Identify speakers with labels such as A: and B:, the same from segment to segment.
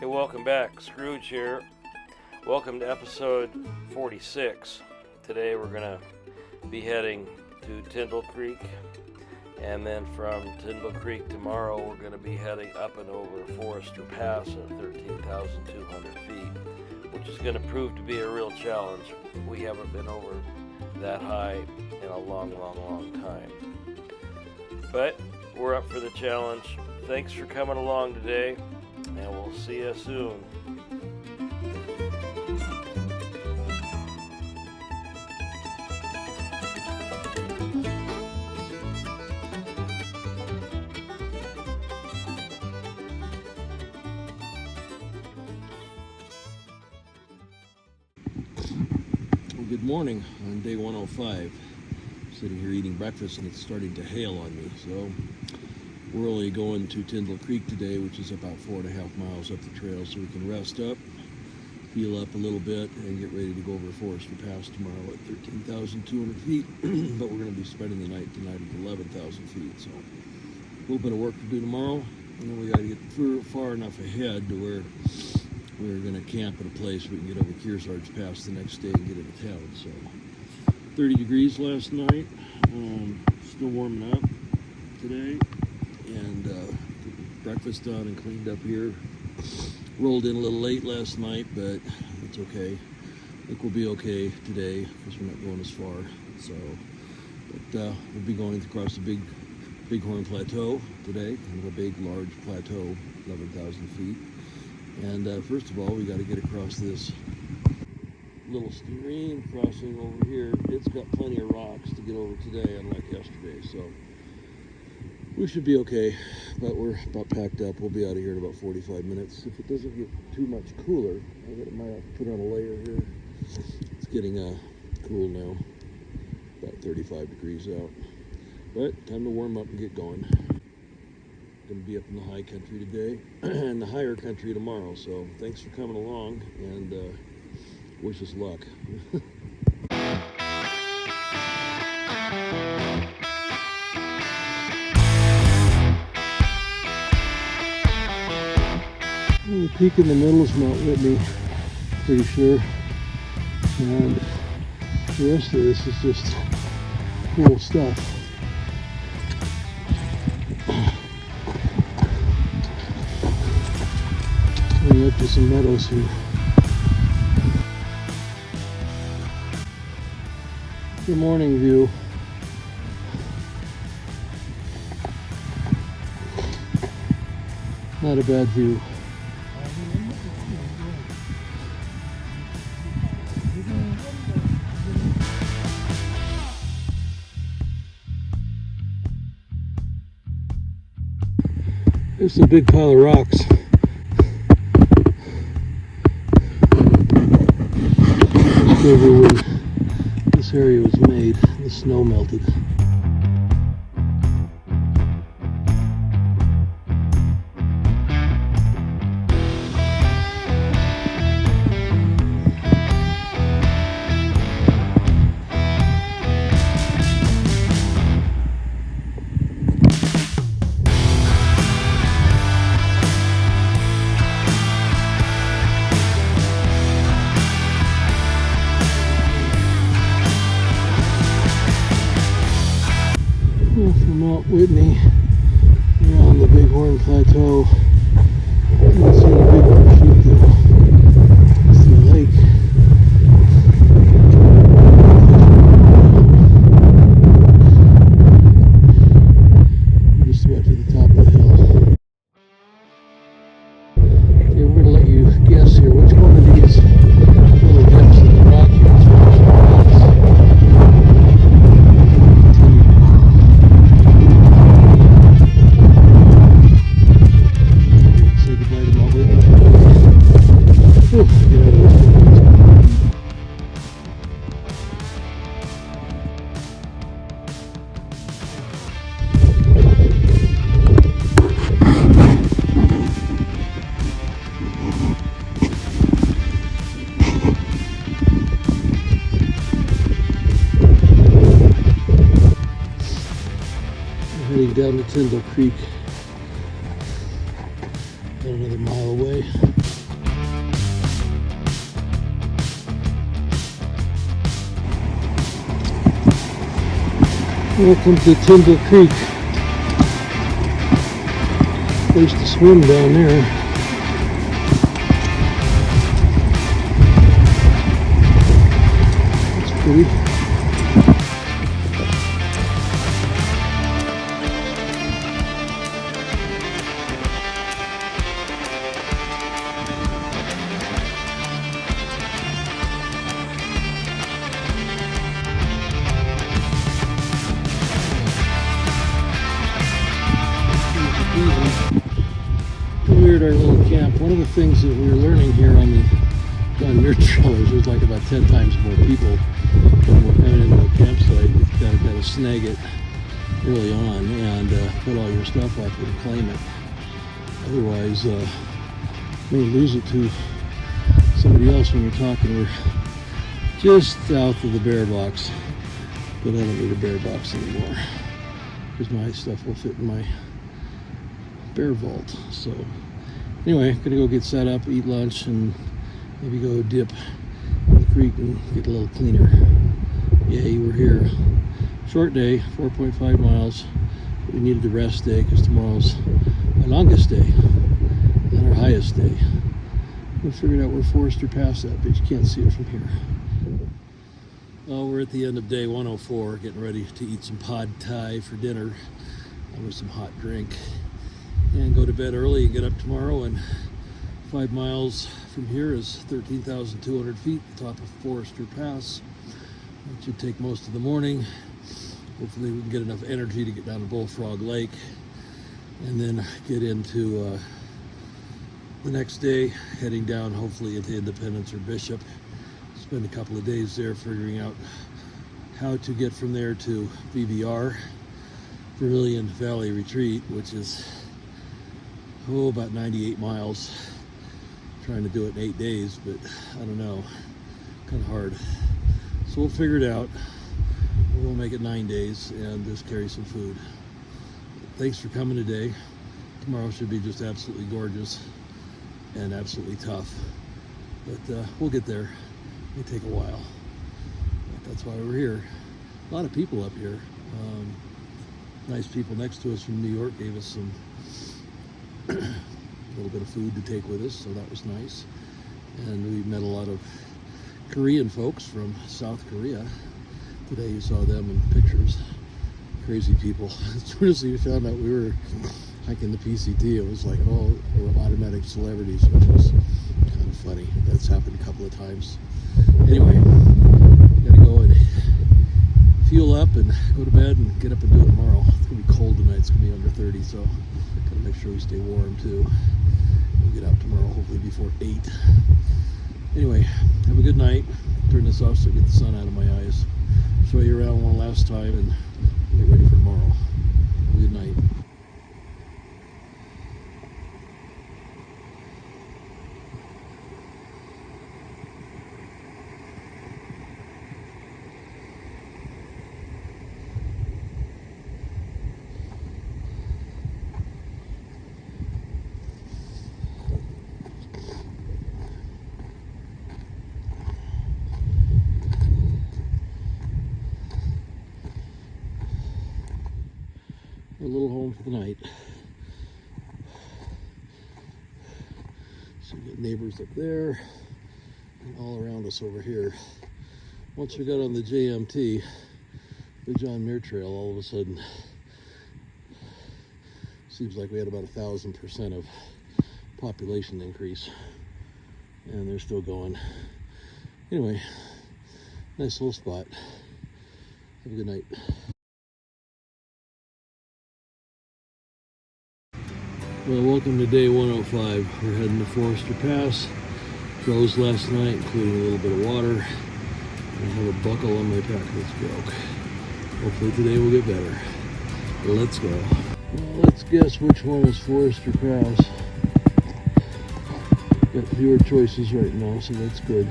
A: Hey, welcome back. Scrooge here. Welcome to episode 46. Today we're going to be heading to Tyndall Creek, and then from Tyndall Creek tomorrow we're going to be heading up and over Forester Pass at 13,200 feet, which is going to prove to be a real challenge. We haven't been over that high in a long time. But we're up for the challenge. Thanks for coming along today, and we'll see you soon.
B: Good morning on day 105. Sitting here eating breakfast and it's starting to hail on me. So we're only going to Tyndall Creek today, which is about 4.5 miles up the trail, so we can rest up, heal up a little bit, and get ready to go over Forester Pass tomorrow at 13,200 feet. But we're going to be spending the night tonight at 11,000 feet. So a little bit of work to do tomorrow, and then we got to get far enough ahead to where we're going to camp at a place we can get over Kearsarge Pass the next day and get into town. So 30 degrees last night, still warming up today, and breakfast done and cleaned up here. Rolled in a little late last night, but it's okay. I think we'll be okay today because we're not going as far. So, but we'll be going across the Bighorn Plateau today, kind of a big, large plateau, 11,000 feet. And first of all, we got to get across this little stream crossing over here. It's got plenty of rocks to get over today, unlike yesterday. So we should be okay, but we're about packed up. We'll be out of here in about 45 minutes. If it doesn't get too much cooler, I might have to put on a layer here. It's getting cool now, about 35 degrees out. But time to warm up and get going. Going to be up in the high country today and the higher country tomorrow. So thanks for coming along, and wish us luck. The peak in the middle is Mount Whitney, pretty sure, and the rest of this is just cool stuff. Going up to some meadows here. Good morning view. Not a bad view. There's a big pile of rocks. Over when this area was made, the snow melted. From Mount Whitney around the Bighorn Plateau. You can see the Bighorn Creek there. It's the lake. We're just about to the top of the hill. Okay, we're going to let you guess here which one of these little dips in the rock here is heading down to Tyndall Creek, about another mile away. Welcome to Tyndall Creek. Place to swim down there. That's pretty. Weird, our little camp. One of the things that we were learning here on the Muir Trail is there's like about 10 times more people when we're coming into a campsite. You've got to snag it early on and put all your stuff up and claim it. Otherwise, you may lose it to somebody else when you're talking. We're just south of the bear box, but I don't need a bear box anymore because my stuff will fit in my bear vault. So anyway, gonna go get set up, eat lunch, and maybe go dip in the creek and get a little cleaner. Yay, we're here. Short day, 4.5 miles. We needed the rest day because tomorrow's our longest day and our highest day. We figured out where Forester Pass at, but you can't see it from here. Well, we're at the end of day 104, getting ready to eat some pad thai for dinner with some hot drink. And go to bed early and get up tomorrow. And 5 miles from here is 13,200 feet, the top of Forester Pass. It should take most of the morning. Hopefully we can get enough energy to get down to Bullfrog Lake and then get into the next day, heading down hopefully into Independence or Bishop. Spend a couple of days there figuring out how to get from there to VVR, Vermilion Valley Retreat, which is about 98 miles. Trying to do it in 8 days, but I don't know, kind of hard. So we'll figure it out. We'll make it 9 days and just carry some food. Thanks for coming today. Tomorrow should be just absolutely gorgeous and absolutely tough, but we'll get there. It may take a while, but that's why we're here. A lot of people up here. Nice people next to us from New York gave us some a little bit of food to take with us, so that was nice. And we met a lot of Korean folks from South Korea. Today you saw them in pictures. Crazy people. As soon as we found out we were hiking the PCT, it was like, oh, they were automatic celebrities, which was kind of funny. That's happened a couple of times. Anyway, gotta go and fuel up and go to bed and get up and do it tomorrow. It's gonna be cold tonight. It's gonna be under 30, so gotta make sure we stay warm too. We'll get out tomorrow, hopefully before 8. Anyway, have a good night. Turn this off so I get the sun out of my eyes. Show you around one last time and get ready for tomorrow. Have a good night. A little home for the night. So we got neighbors up there and all around us over here. Once we got on the JMT, the John Muir Trail, all of a sudden seems like we had about 1,000% of population increase, and they're still going. Anyway, nice little spot. Have a good night. Well, welcome to day 105. We're heading to Forester Pass. Froze last night, including a little bit of water. I have a buckle on my pack that's broke. Hopefully today will get better. Let's go. Well, let's guess which one is Forester Pass. Got fewer choices right now, so that's good.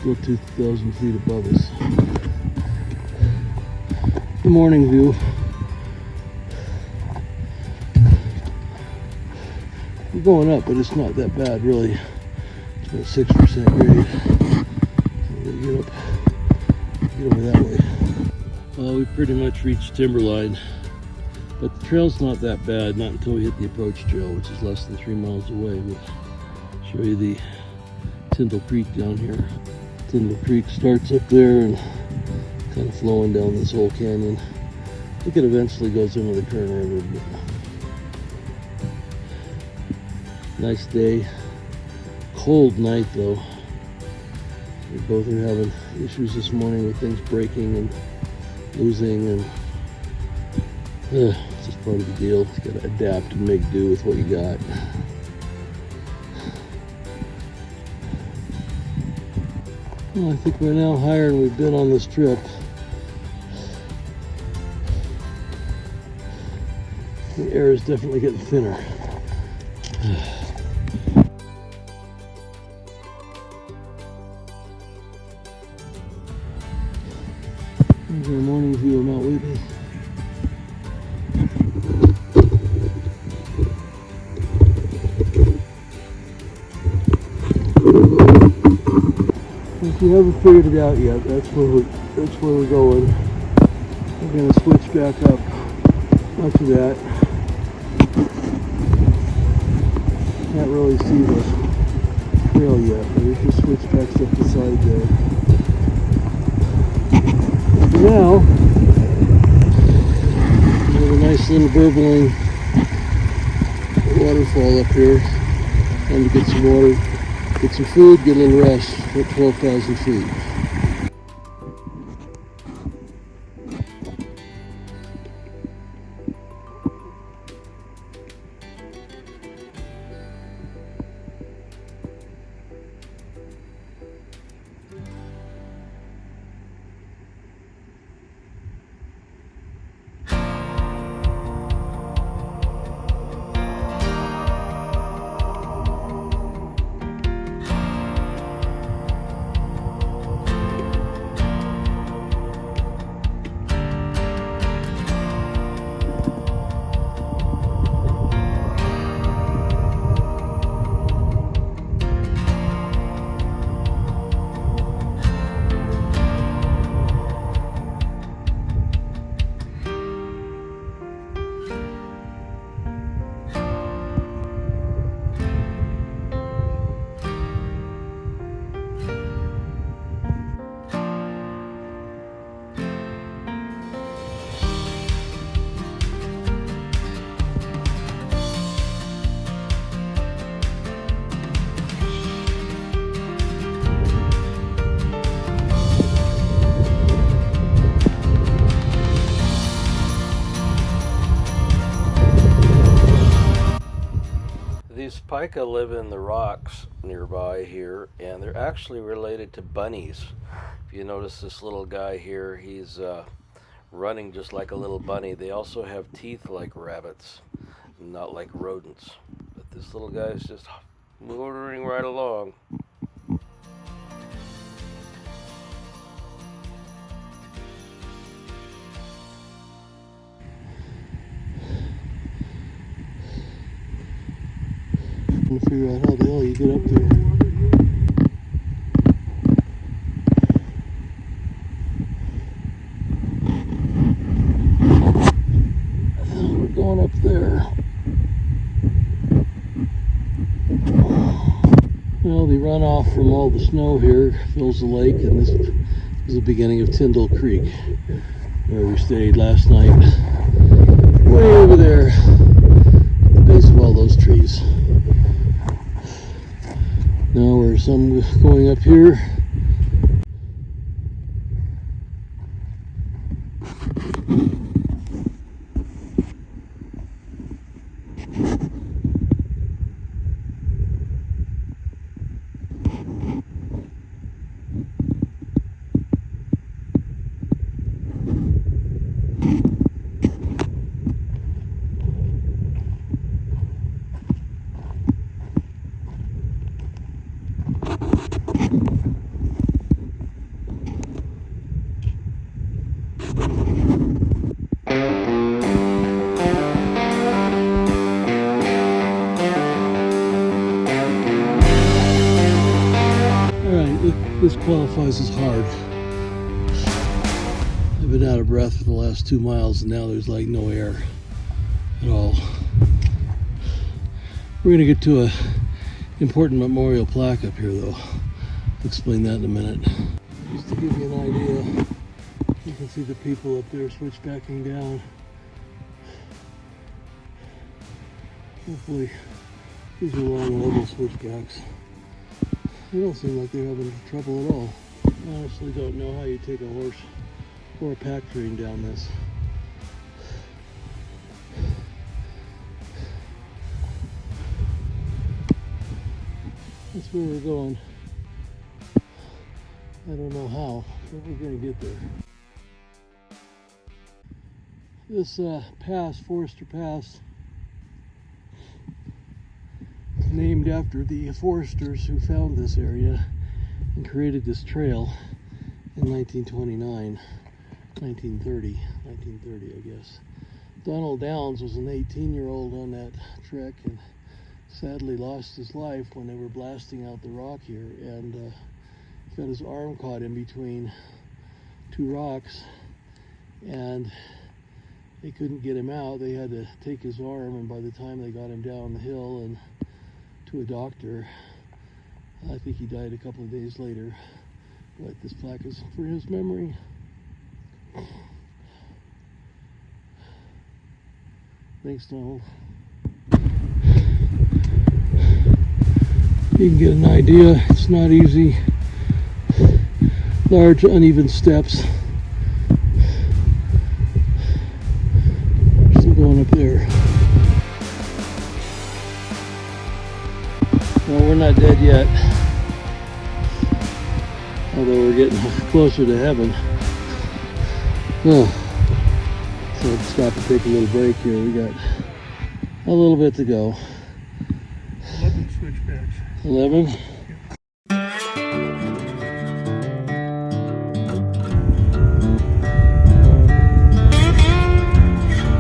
B: Still 2,000 feet above us. The morning view. We're going up, but it's not that bad, really. It's about 6% grade. So we're gonna get over that way. Well, we pretty much reached timberline, but the trail's not that bad, not until we hit the approach trail, which is less than 3 miles away. But I'll show you the Tyndall Creek down here. Tyndall Creek starts up there and kind of flowing down this whole canyon. I think it eventually goes into the Kern River. But nice day. Cold night though. We both are having issues this morning with things breaking and losing, and it's just part of the deal. You gotta adapt and make do with what you got. Well, I think we're now higher than we've been on this trip. The air is definitely getting thinner. Here's our morning view of Mount Whitney. If you haven't figured it out yet, that's where we're going. We're going to switch back up. Much of that. Can't really see the trail yet, but we just switch back up the side there. Now, we have a nice little burbling waterfall up here. Time to get some water, get some food, get a little rest at 12,000 feet.
A: These pika live in the rocks nearby here, and they're actually related to bunnies. If you notice this little guy here, he's running just like a little bunny. They also have teeth like rabbits, not like rodents. But this little guy's just motoring right along.
B: Trying to figure out how the hell you get up there. We're going up there. Well, the runoff from all the snow here fills the lake, and this is the beginning of Tyndall Creek, where we stayed last night. Way over there, at the base of all those trees. Now we're going up here. This qualifies as hard. I've I've been out of breath for the last 2 miles, and now there's like no air at all. We're gonna get to a important memorial plaque up here though. I'll explain that in a minute. Just to give you an idea, you can see the people up there switchbacking down. Hopefully these are long level switchbacks. They don't seem like they're having trouble at all. I honestly don't know how you take a horse or a pack train down this. That's where we're going. I don't know how, but we're going to get there. This pass, Forester Pass, is named after the foresters who found this area and created this trail in 1929, 1930, I guess. Donald Downs was an 18-year-old on that trek and sadly lost his life when they were blasting out the rock here, and got his arm caught in between two rocks, and they couldn't get him out. They had to take his arm, and by the time they got him down the hill and to a doctor, I think he died a couple of days later. But this plaque is for his memory. Thanks, Donald. You can get an idea, it's not easy. Large uneven steps. Still going up there. Well, we're not dead yet. Although we're getting closer to heaven. Oh. So let's stop and take a little break here. We got a little bit to go.
C: 11 switchbacks.
B: 11?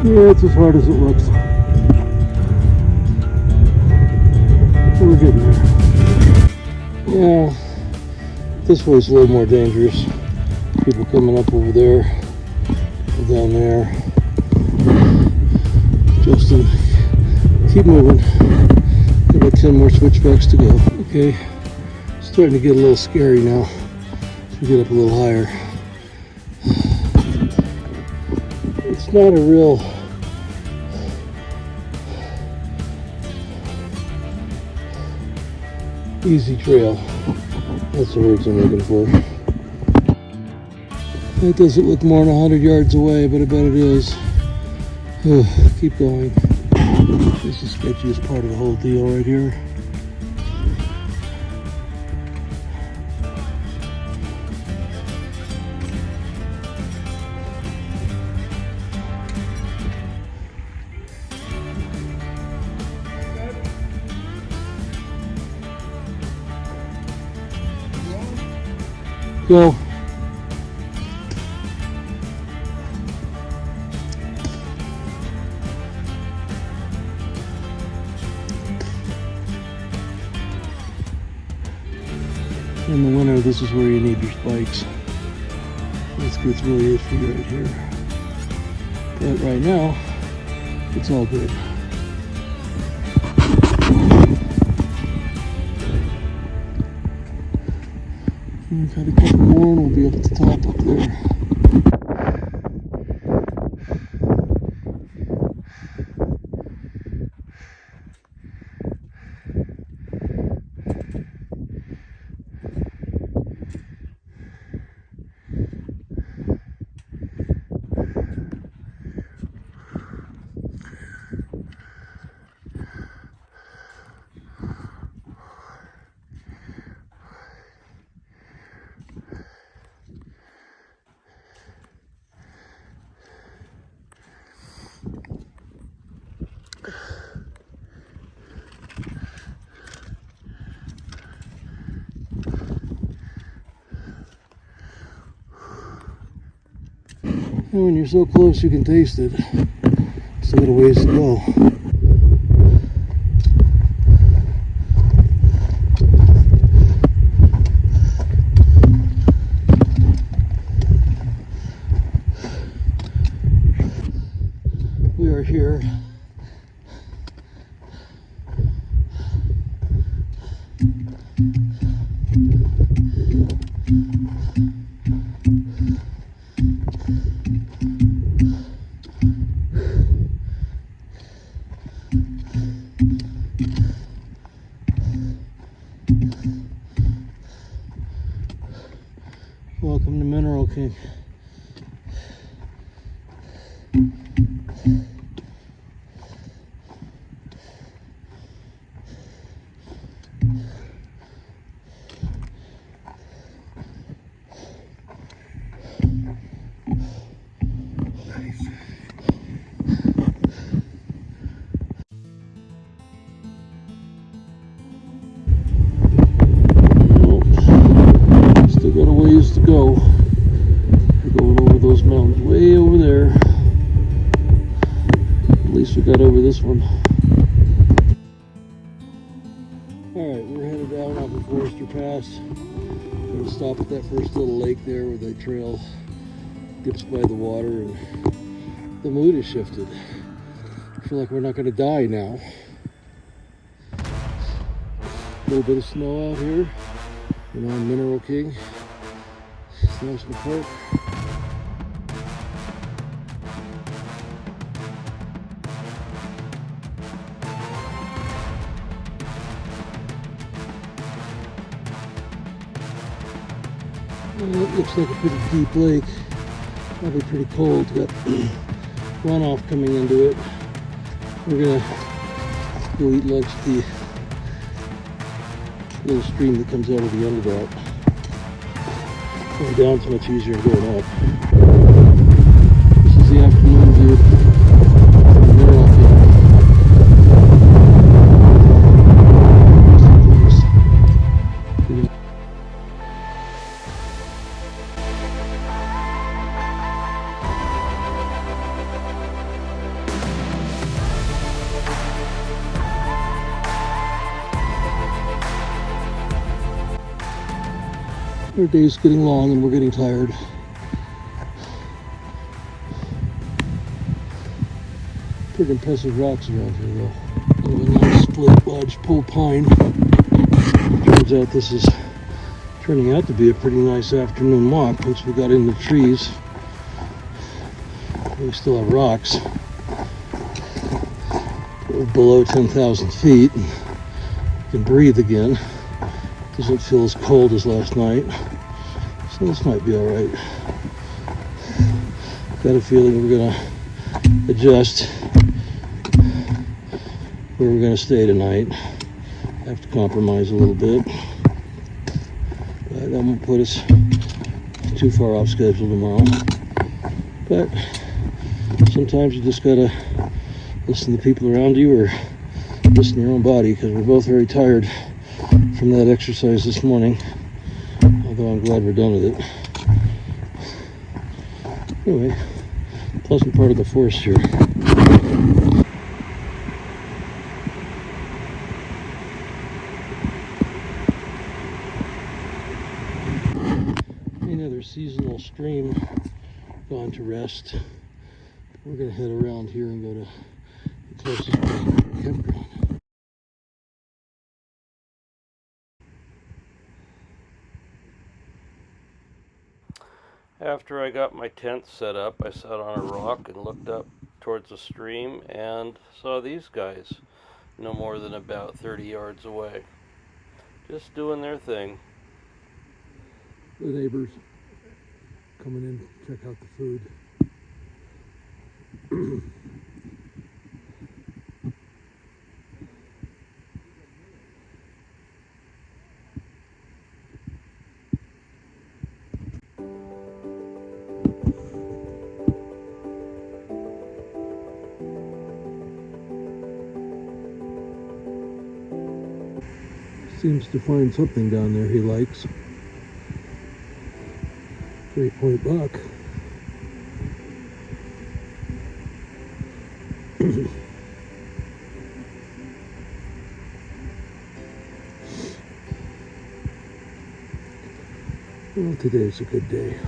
B: Yeah, it's as hard as it looks. We're getting there. Yeah, this way's a little more dangerous. People coming up over there, people down there. Justin, keep moving. We've got 10 more switchbacks to go. Okay, starting to get a little scary now. Should get up a little higher. It's not a real easy trail. That's the words I'm looking for. That doesn't look more than 100 yards away, but I bet it is. Keep going. This is the sketchiest part of the whole deal right here. Go. In the winter, this is where you need your spikes. This gets really iffy right here. But right now, it's all good. We've had a couple more and we'll be up at the top up there. And when you're so close, you can taste it. Still got a ways to go. here. Welcome to Mineral King. Still got a ways to go. We're going over those mountains way over there. At least we got over this one. Alright, we're headed down off of Forester Pass. We're going to stop at that first little lake there where the trail dips by the water, and the mood has shifted. I feel like we're not going to die now. A little bit of snow out here. We're on Mineral King National Park. And it looks like a pretty deep lake. Probably pretty cold. Got runoff coming into it. We're gonna go eat lunch at the little stream that comes out of the end of that. Going down's much easier than going up. This is the afternoon view from Mineral King. Our day's getting long and we're getting tired. Pretty impressive rocks around here though. A nice split lodgepole pine. Turns out this is turning out to be a pretty nice afternoon walk once we got in the trees. We still have rocks. We're below 10,000 feet. You can breathe again. Doesn't feel as cold as last night, so this might be all right. Got a feeling we're gonna adjust where we're gonna stay tonight. Have to compromise a little bit, but that won't put us too far off schedule tomorrow. But sometimes you just gotta listen to people around you or listen to your own body, because we're both very tired from that exercise this morning, although I'm glad we're done with it. Anyway, pleasant part of the forest here. Another seasonal stream gone to rest. We're going to head around here and go to the closest campground.
A: After I got my tent set up, I sat on a rock and looked up towards the stream and saw these guys no more than about 30 yards away, just doing their thing.
B: The neighbors coming in to check out the food. Seems to find something down there he likes. 3-point buck. Well, today's a good day.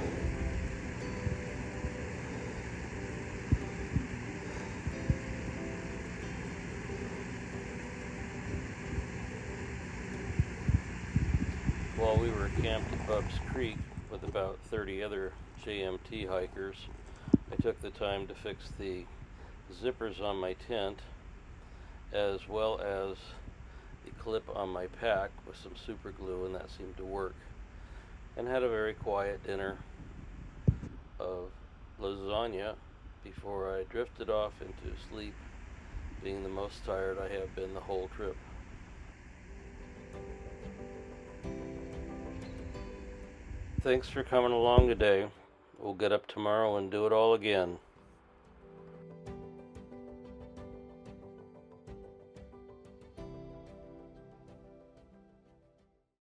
A: While we were camped at Bubbs Creek with about 30 other JMT hikers, I took the time to fix the zippers on my tent as well as the clip on my pack with some super glue, and that seemed to work. And had a very quiet dinner of lasagna before I drifted off into sleep, being the most tired I have been the whole trip. Thanks for coming along today. We'll get up tomorrow and do it all again.